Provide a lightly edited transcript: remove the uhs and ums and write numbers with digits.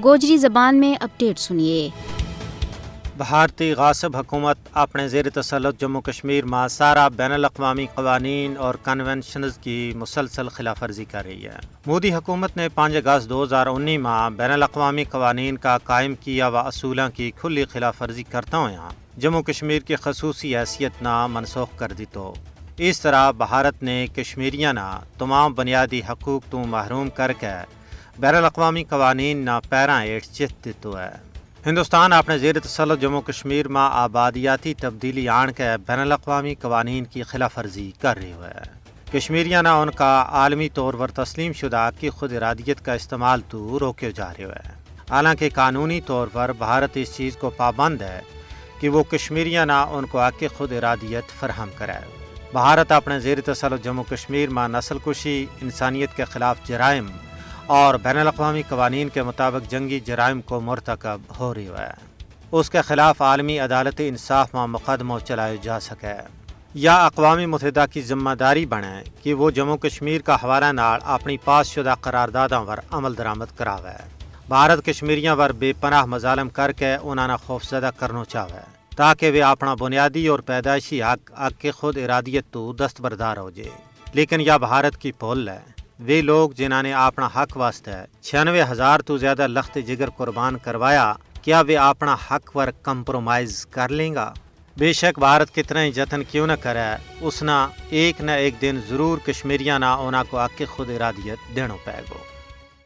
گوجری زبان میں اپڈیٹ سنیے۔ بھارتی غاصب حکومت اپنے زیر تسلط جموں کشمیر میں سارا بین الاقوامی قوانین اور کنونشنز کی مسلسل خلاف ورزی کر رہی ہے۔ مودی حکومت نے 5 اگست 2019 میں بین الاقوامی قوانین کا قائم کیا و اصولوں کی کھلی خلاف ورزی کرتا ہوا جموں کشمیر کی خصوصی حیثیت نہ منسوخ کر دی تو اس طرح بھارت نے کشمیریاں نہ تمام بنیادی حقوق تو محروم کر کے بین الاقوامی قوانین نہ پیراں ایٹ چت دیتو ہے۔ ہندوستان اپنے زیر تسلط جموں کشمیر میں آبادیاتی تبدیلی آن کے بین الاقوامی قوانین کی خلاف ورزی کر رہی ہے۔ کشمیریاں نہ ان کا عالمی طور پر تسلیم شدہ کی خود ارادیت کا استعمال تو روکے جا رہے ہے، حالانکہ قانونی طور پر بھارت اس چیز کو پابند ہے کہ وہ کشمیریاں نہ ان کو حق خود ارادیت فراہم کرے۔ بھارت اپنے زیر تسلط جموں کشمیر میں نسل کشی، انسانیت کے خلاف جرائم اور بین الاقوامی قوانین کے مطابق جنگی جرائم کو مرتکب ہو رہی ہے۔ اس کے خلاف عالمی عدالت انصاف میں مقدمہ چلائے جا سکے یا اقوام متحدہ کی ذمہ داری بنے کہ وہ جموں کشمیر کا حوالہ نال اپنی پاس شدہ قراردادوں پر عمل درآمد کراوے۔ بھارت کشمیریاں پر بے پناہ مظالم کر کے انہاں خوفزدہ کرنا چاہے تاکہ وہ اپنا بنیادی اور پیدائشی حق کے خود ارادیت تو دستبردار ہو جائے، لیکن یہ بھارت کی پھول ہے۔ وہ لوگ جنہوں نے اپنا حق واسطے 96,000 تو زیادہ لخت جگر قربان کروایا، کیا وہ اپنا حق پر کمپرومائز کر لیں گا؟ بے شک بھارت کتنا ہی جتن کیوں نہ کرے، اس نہ ایک دن ضرور کشمیریاں نہ انہاں کو حق خود ارادیت دینا پائے گا۔